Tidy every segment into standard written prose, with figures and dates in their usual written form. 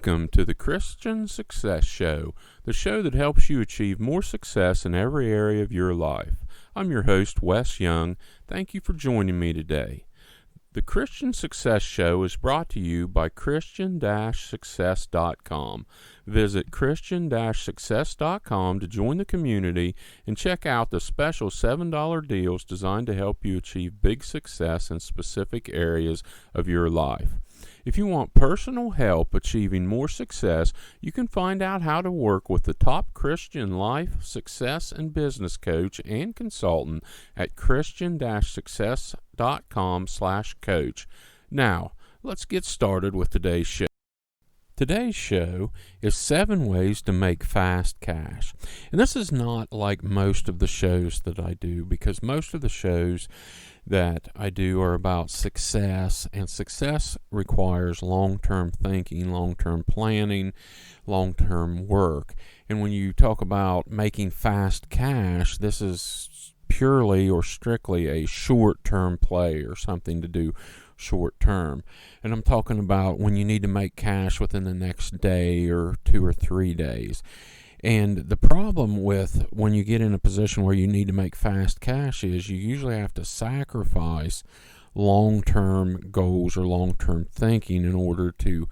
Welcome to the Christian Success Show, the show that helps you achieve more success in every area of your life. I'm your host, Wes Young. Thank you for joining me today. The Christian Success Show is brought to you by Christian-Success.com. Visit Christian-Success.com to join the community and check out the special $7 deals designed to help you achieve big success in specific areas of your life. If you want personal help achieving more success, you can find out how to work with the top Christian life, success, and business coach and consultant at Christian-Success.com/coach. Now, let's get started with today's show. Today's show is 7 ways to make fast cash. And this is not like most of the shows that I do, because most of the shows that I do are about success, and success requires long-term thinking, long-term planning, long-term work. And when you talk about making fast cash, this is purely or strictly a short-term play or something to do short term. And I'm talking about when you need to make cash within the next day or 2 or 3 days. And the problem with when you get in a position where you need to make fast cash is you usually have to sacrifice long-term goals or long-term thinking in order to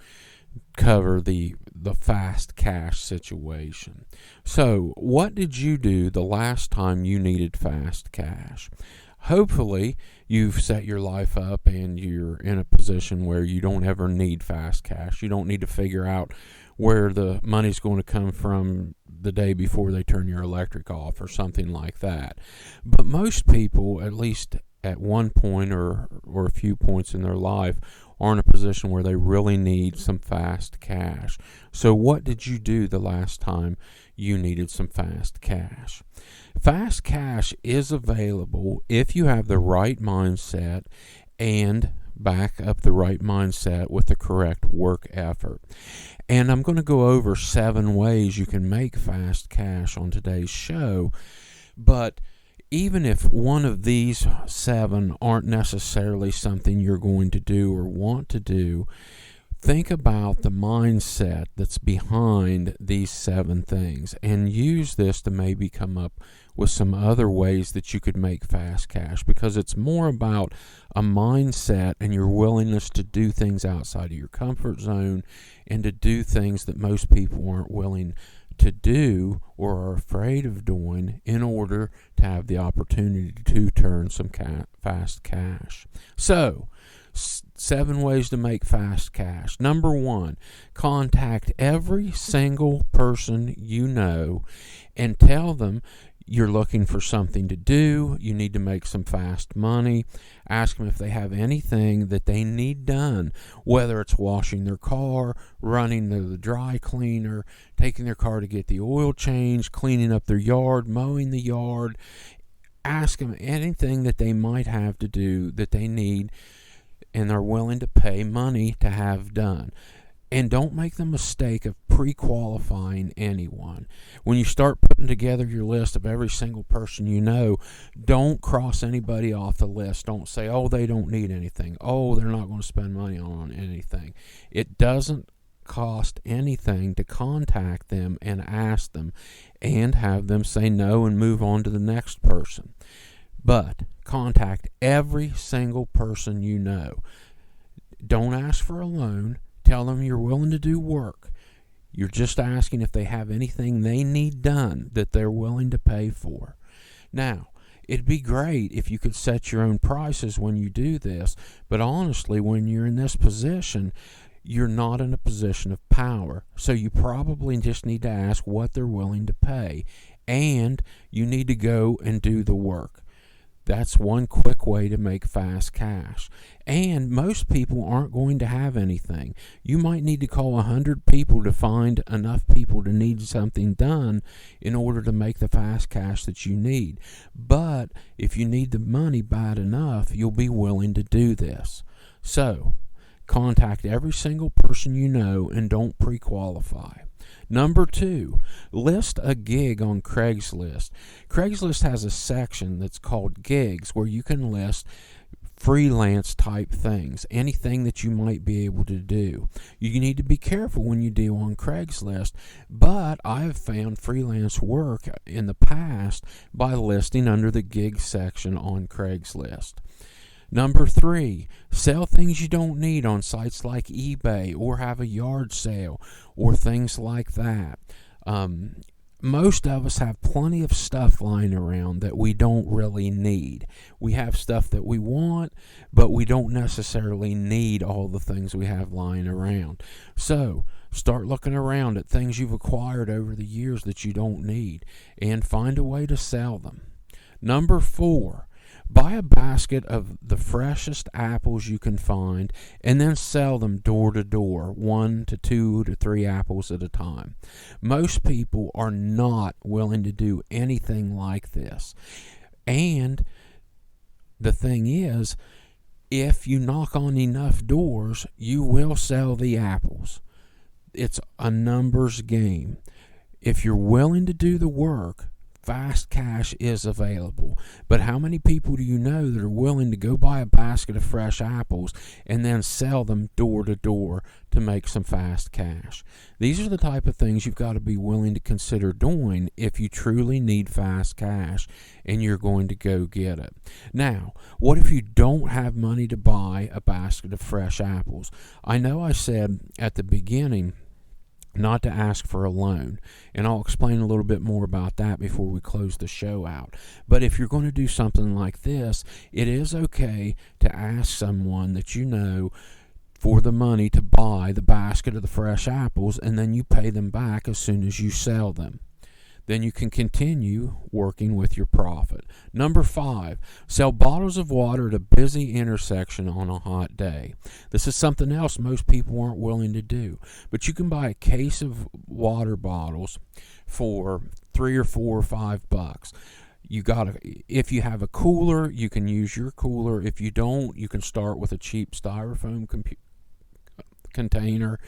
cover the fast cash situation. So, what did you do the last time you needed fast cash? Hopefully, you've set your life up and you're in a position where you don't ever need fast cash. You don't need to figure out where the money's going to come from the day before they turn your electric off or something like that. But most people, at least at one point or a few points in their life, are in a position where they really need some fast cash. So what did you do the last time you needed some fast cash? Fast cash is available if you have the right mindset and back up the right mindset with the correct work effort. And I'm going to go over 7 ways you can make fast cash on today's show. But even if one of these 7 aren't necessarily something you're going to do or want to do, think about the mindset that's behind these 7 things and use this to maybe come up with some other ways that you could make fast cash, because it's more about a mindset and your willingness to do things outside of your comfort zone and to do things that most people aren't willing to do or are afraid of doing in order to have the opportunity to turn some fast cash. So, 7 ways to make fast cash. Number 1, contact every single person you know and tell them you're looking for something to do, you need to make some fast money. Ask them if they have anything that they need done, whether it's washing their car, running to the dry cleaner, taking their car to get the oil changed, cleaning up their yard, mowing the yard. Ask them anything that they might have to do that they need and are willing to pay money to have done. And don't make the mistake of pre-qualifying anyone. When you start putting together your list of every single person you know, don't cross anybody off the list. Don't say, oh, they don't need anything. Oh, they're not going to spend money on anything. It doesn't cost anything to contact them and ask them and have them say no and move on to the next person. But contact every single person you know. Don't ask for a loan. Tell them you're willing to do work. You're just asking if they have anything they need done that they're willing to pay for. Now, it'd be great if you could set your own prices when you do this, but honestly, when you're in this position, you're not in a position of power. So you probably just need to ask what they're willing to pay, and you need to go and do the work. That's one quick way to make fast cash. And most people aren't going to have anything. You might need to call 100 people to find enough people to need something done in order to make the fast cash that you need. But if you need the money bad enough, you'll be willing to do this. So, contact every single person you know and don't pre-qualify. Number 2, list a gig on Craigslist. Craigslist has a section that's called gigs where you can list freelance type things, anything that you might be able to do. You need to be careful when you deal on Craigslist, but I have found freelance work in the past by listing under the gig section on Craigslist. Number 3, sell things you don't need on sites like eBay, or have a yard sale or things like that. Most of us have plenty of stuff lying around that we don't really need. We have stuff that we want, but we don't necessarily need all the things we have lying around. So start looking around at things you've acquired over the years that you don't need and find a way to sell them. Number 4, buy a basket of the freshest apples you can find and then sell them door to door, 1 to 2 to 3 apples at a time. Most people are not willing to do anything like this. And the thing is, if you knock on enough doors, you will sell the apples. It's a numbers game. If you're willing to do the work, fast cash is available. But how many people do you know that are willing to go buy a basket of fresh apples and then sell them door to door to make some fast cash? These are the type of things you've got to be willing to consider doing if you truly need fast cash and you're going to go get it. Now, what if you don't have money to buy a basket of fresh apples? I know I said at the beginning not to ask for a loan, and I'll explain a little bit more about that before we close the show out. But if you're going to do something like this, it is okay to ask someone that you know for the money to buy the basket of the fresh apples, and then you pay them back as soon as you sell them. Then you can continue working with your profit. Number 5, sell bottles of water at a busy intersection on a hot day. This is something else most people aren't willing to do. But you can buy a case of water bottles for $3 or $4 or $5. If you have a cooler, you can use your cooler. If you don't, you can start with a cheap styrofoam container,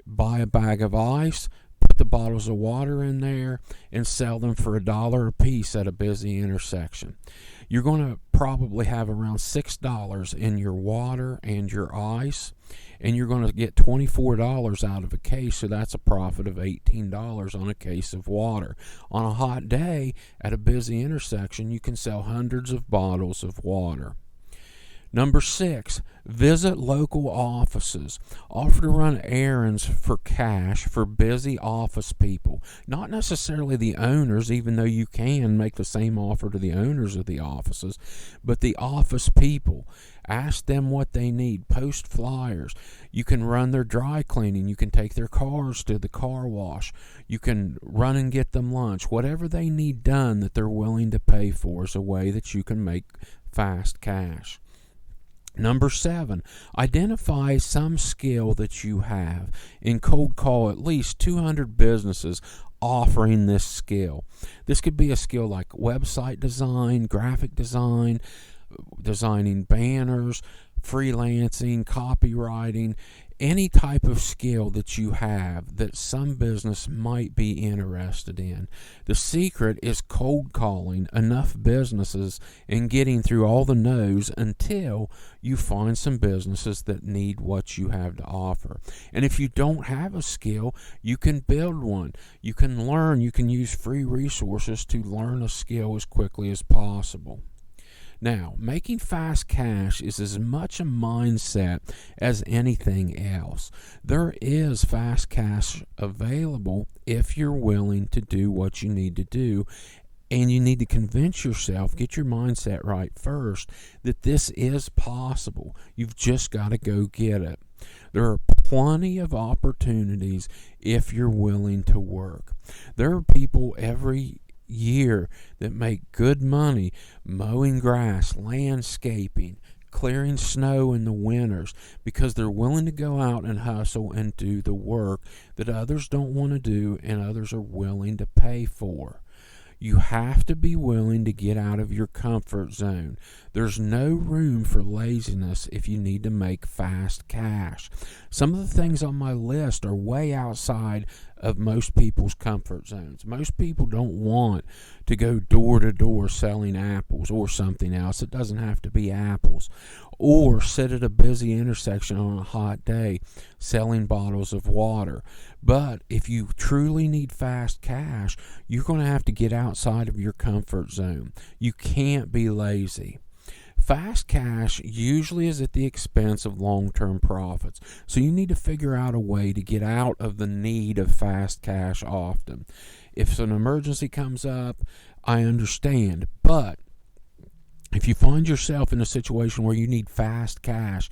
buy a bag of ice, put the bottles of water in there, and sell them for $1 a piece at a busy intersection. You're going to probably have around $6 in your water and your ice, and you're going to get $24 out of a case, so that's a profit of $18 on a case of water. On a hot day at a busy intersection, you can sell hundreds of bottles of water. Number 6, visit local offices. Offer to run errands for cash for busy office people. Not necessarily the owners, even though you can make the same offer to the owners of the offices, but the office people. Ask them what they need. Post flyers. You can run their dry cleaning. You can take their cars to the car wash. You can run and get them lunch. Whatever they need done that they're willing to pay for is a way that you can make fast cash. Number 7, identify some skill that you have and cold call at least 200 businesses offering this skill. This could be a skill like website design, graphic design, designing banners, freelancing, copywriting, any type of skill that you have that some business might be interested in. The secret is cold calling enough businesses and getting through all the no's until you find some businesses that need what you have to offer. And if you don't have a skill, you can build one. You can learn. You can use free resources to learn a skill as quickly as possible. Now, making fast cash is as much a mindset as anything else. There is fast cash available if you're willing to do what you need to do, and you need to convince yourself, get your mindset right first, that this is possible. You've just got to go get it. There are plenty of opportunities if you're willing to work. There are people every year that make good money mowing grass, landscaping, clearing snow in the winters, because they're willing to go out and hustle and do the work that others don't want to do and others are willing to pay for. You have to be willing to get out of your comfort zone. There's no room for laziness if you need to make fast cash. Some of the things on my list are way outside of most people's comfort zones. Most people don't want to go door to door selling apples or something else. It doesn't have to be apples. Or sit at a busy intersection on a hot day selling bottles of water. But if you truly need fast cash, you're going to have to get outside of your comfort zone. You can't be lazy. Fast cash usually is at the expense of long-term profits. So you need to figure out a way to get out of the need of fast cash often. If an emergency comes up, I understand. But if you find yourself in a situation where you need fast cash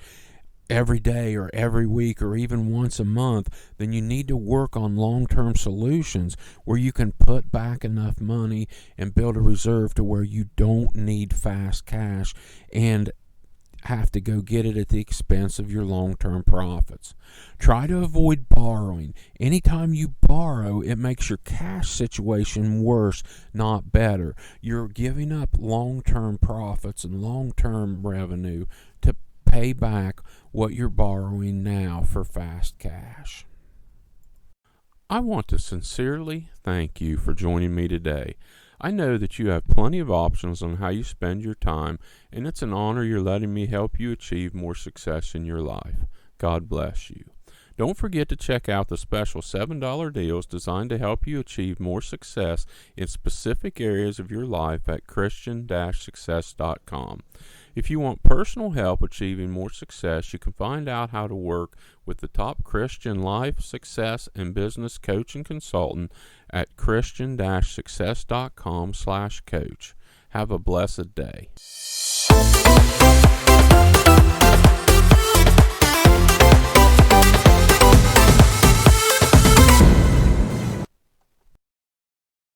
every day or every week or even once a month, then you need to work on long-term solutions where you can put back enough money and build a reserve to where you don't need fast cash and have to go get it at the expense of your long-term profits. Try to avoid borrowing. Anytime you borrow, it makes your cash situation worse, not better. You're giving up long-term profits and long-term revenue to pay back what you're borrowing now for fast cash. I want to sincerely thank you for joining me today. I know that you have plenty of options on how you spend your time, and it's an honor you're letting me help you achieve more success in your life. God bless you. Don't forget to check out the special $7 deals designed to help you achieve more success in specific areas of your life at Christian-success.com. If you want personal help achieving more success, you can find out how to work with the top Christian life, success, and business coach and consultant at Christian-success.com/coach. Have a blessed day.